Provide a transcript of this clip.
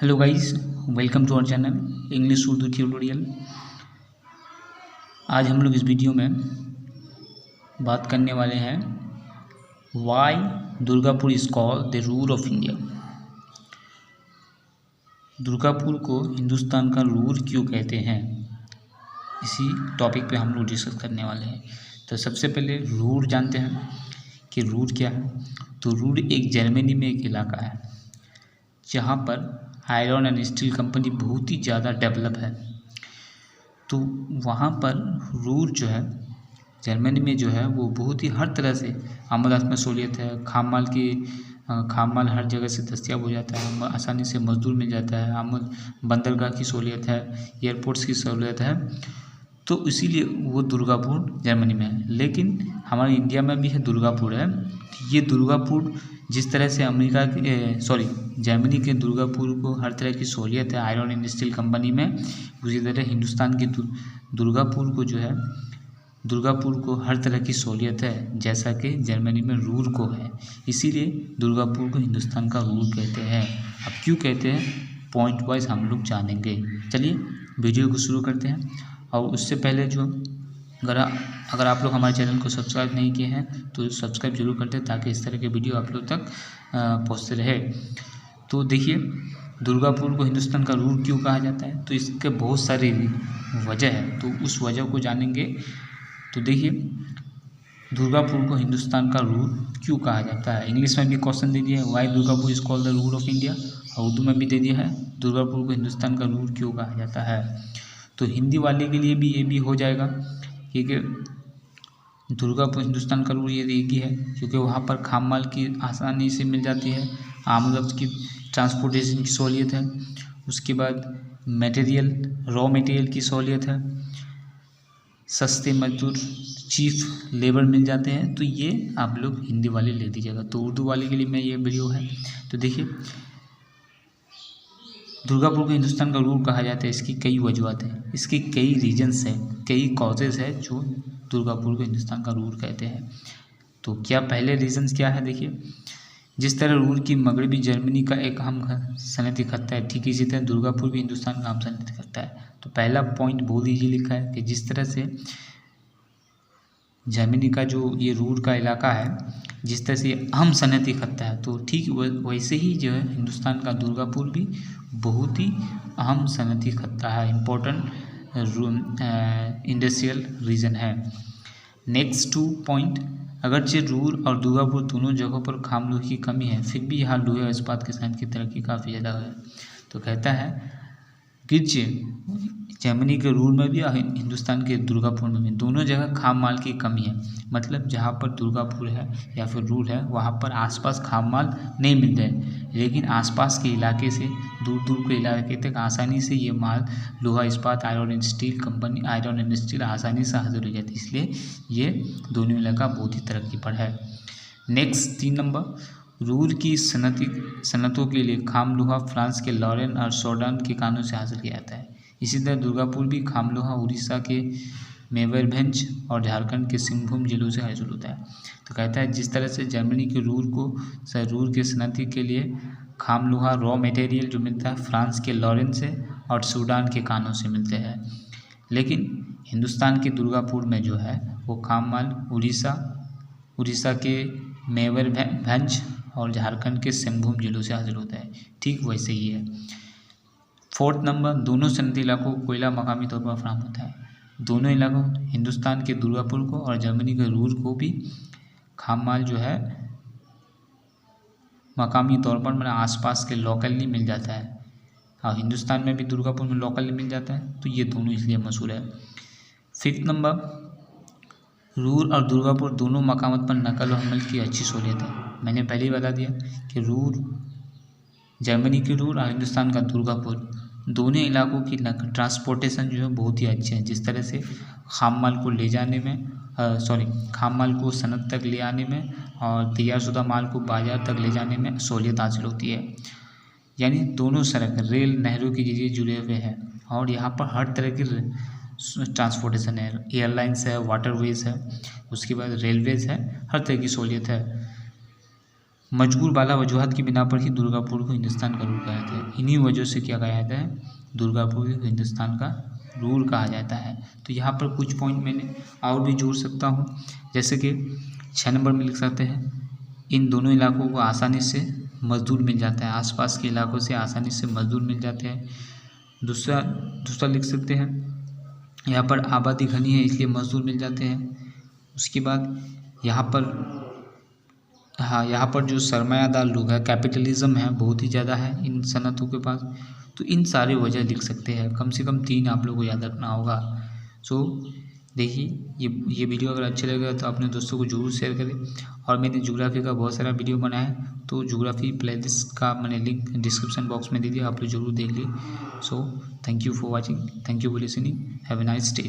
Hello guys, welcome to our channel English Urdu tutorial. आज हम लोग इस वीडियो में बात करने वाले हैं why Durgapur is called the Ruhr of India. Durgapur को हिंदुस्तान का रूर क्यों कहते हैं, इसी टॉपिक पे हम लोग डिस्कस करने वाले हैं। तो सबसे पहले रूर जानते हैं कि रूर क्या है। तो रूर एक जर्मनी में एक इलाका है जहाँ पर आयरन एंड स्टील कंपनी बहुत ही ज़्यादा डेवलप है। तो वहाँ पर रूर जो है जर्मनी में जो है वो बहुत ही हर तरह से आमद में सहूलियत है। खाम माल हर जगह से दस्तियाब हो जाता है, आसानी से मजदूर मिल जाता है, आमद बंदरगाह की सहूलियत है, एयरपोर्ट्स की सहूलियत है। तो इसीलिए वो दुर्गापुर जर्मनी में है। लेकिन हमारे इंडिया में भी है दुर्गापुर है। ये दुर्गापुर जिस तरह से जर्मनी के दुर्गापुर को हर तरह की सहूलियत है आयरन एंड स्टील कंपनी में, उसी तरह हिंदुस्तान के दुर्गापुर को जो है दुर्गापुर को हर तरह की सहूलियत है जैसा कि जर्मनी में रूर को है। इसीलिए दुर्गापुर को हिंदुस्तान का रूर कहते हैं। अब क्यों कहते हैं पॉइंट वाइज हम लोग जानेंगे। चलिए वीडियो को शुरू करते हैं। और उससे पहले जो अगर आप लोग हमारे चैनल को सब्सक्राइब नहीं किए हैं तो सब्सक्राइब जरूर कर दें ताकि इस तरह के वीडियो आप लोग तक पहुँचते रहे। तो देखिए दुर्गापुर को हिंदुस्तान का रूर क्यों कहा जाता है, तो इसके बहुत सारी वजह है, तो उस वजह को जानेंगे। तो देखिए दुर्गापुर को हिंदुस्तान का रूर क्यों कहा जाता है। इंग्लिश में भी क्वेश्चन दे दिया है why Durgapur is called the Ruhr of India, और उर्दू में भी दे दिया है दुर्गापुर को हिंदुस्तान का रूर क्यों कहा जाता है। तो हिंदी वाले के लिए भी ये भी हो जाएगा क्योंकि दुर्गापुर हिंदुस्तान का रूर ये एक ही है क्योंकि वहाँ पर खाम माल की आसानी से मिल जाती है, आमद की ट्रांसपोर्टेशन की सहूलियत है, उसके बाद रॉ मटेरियल की सहूलियत है, सस्ते मजदूर चीफ लेबर मिल जाते हैं। तो ये आप लोग हिंदी वाले ले दीजिएगा। तो उर्दू वाले के लिए मैं ये वीडियो है। तो देखिए दुर्गापुर को हिंदुस्तान का रूर कहा जाता है, इसकी कई वजूहत हैं, इसके कई रीजन्स हैं, कई कॉजेज़ है जो दुर्गापुर को हिंदुस्तान का रूर कहते हैं। तो क्या पहले रीजन्स क्या है, देखिए जिस तरह रूर की मगरबी जर्मनी का एक अहम सनती खत्ता है, ठीक इसी तरह दुर्गापुर भी हिंदुस्तान का अहम सनती खत्ता है। तो पहला पॉइंट बहुत ईजी लिखा है कि जिस तरह से जर्मनी का जो ये रूर का इलाका है, जिस तरह से अहम सनती खत्ता है, तो ठीक वैसे ही जो है हिंदुस्तान का दुर्गापुर भी बहुत ही अहम सनती खत्ता है, इम्पोर्टेंट इंडस्ट्रियल रीजन है। नेक्स्ट 2 पॉइंट, अगरचे रूर और दुर्गापुर दोनों जगहों पर खाम लोहे की कमी है, फिर भी यहाँ लोहे और इस्पात के साइन की तरक्की काफ़ी ज़्यादा है। तो कहता है गिरचे जर्मनी के रूर में भी और हिंदुस्तान के दुर्गापुर में भी दोनों जगह खाम माल की कमी है। मतलब जहाँ पर दुर्गापुर है या फिर रूर है वहाँ पर आसपास खाम माल नहीं मिल रहे, लेकिन आसपास के इलाके से दूर दूर के इलाके तक आसानी से ये माल लोहा इस्पात आयरन एंड स्टील आसानी से हाजिर हो जाती है। इसलिए ये दोनों इलाका बहुत ही तरक्की पर है। नेक्स्ट 3 नंबर, रूर की सनतों के लिए खाम लोहा फ्रांस के लॉरेन और सोडान के कानों से हासिल किया जाता है। इसी तरह दुर्गापुर भी खाम लोहा उड़ीसा के मेवरभंज और झारखंड के सिंहभूम जिलों से हासिल होता है। तो कहता है जिस तरह से जर्मनी के रूर के सनती के लिए खाम लोहा रॉ मटेरियल जो मिलता है फ्रांस के लॉरेन से और सूडान के कानों से मिलते हैं, लेकिन हिंदुस्तान के दुर्गापुर में जो है वो खाम माल उड़ीसा के मेवरभंज और झारखंड के सिंहभूम जिलों से हासिल होता है। ठीक वैसे ही है। 4th नंबर, दोनों सनती इलाकों को कोयला मकामी तौर पर फराहम होता है। दोनों इलाकों हिंदुस्तान के दुर्गापुर को और जर्मनी के रूर को भी खाम माल जो है मकामी तौर पर मतलब आसपास के लोकली मिल जाता है, और हिंदुस्तान में भी दुर्गापुर में लोकली मिल जाता है। तो ये दोनों इसलिए मशहूर है। 5th नंबर, रूर और दुर्गापुर दोनों मकामत पर नकल और हमल की अच्छी सहूलियत है। मैंने पहले ही बता दिया कि जर्मनी की रूर और हिंदुस्तान का दुर्गापुर दोनों इलाकों की ट्रांसपोर्टेशन जो है बहुत ही अच्छे हैं। जिस तरह से खाम माल को ले जाने में खाम माल को सनत तक ले आने में और तैयारशुदा माल को बाजार तक ले जाने में सहूलियत हासिल होती है। यानी दोनों सड़क रेल नहरों के जरिए जुड़े हुए हैं और यहाँ पर हर तरह की ट्रांसपोर्टेशन है, एयरलाइंस है, वाटरवेज है, उसके बाद रेलवेज है, हर तरह की सहूलियत है। मजबूर बाला वजूहत की बिना पर ही दुर्गापुर को हिंदुस्तान का रूर कहा जाता है। इन्हीं वजह से क्या कहा जाता है, दुर्गापुर को हिंदुस्तान का रूर कहा जाता है। तो यहाँ पर कुछ पॉइंट मैंने और भी जोड़ सकता हूँ, जैसे कि 6 नंबर में लिख सकते हैं, इन दोनों इलाकों को आसानी से मजदूर मिल जाता है, आसपास के इलाकों से आसानी से मजदूर मिल जाते हैं। दूसरा लिख सकते हैं, यहाँ पर आबादी घनी है इसलिए मजदूर मिल जाते हैं। उसके बाद यहाँ पर जो सरमायादार लोग हैं, कैपिटलिज्म है बहुत ही ज़्यादा है इन सनतों के पास। तो इन सारी वजह लिख सकते हैं, कम से कम 3 आप लोगों को याद रखना होगा। सो देखिए, ये वीडियो अगर अच्छे लगे तो अपने दोस्तों को जरूर शेयर करें। और मैंने ज्योग्राफी का बहुत सारा वीडियो बनाया है, तो ज्योग्राफी प्लेलिस्ट का मैंने लिंक डिस्क्रिप्शन बॉक्स में दे दिया, आप लोग जरूर देख लीजिए। So thank you for watching, thank you for listening, have a nice day.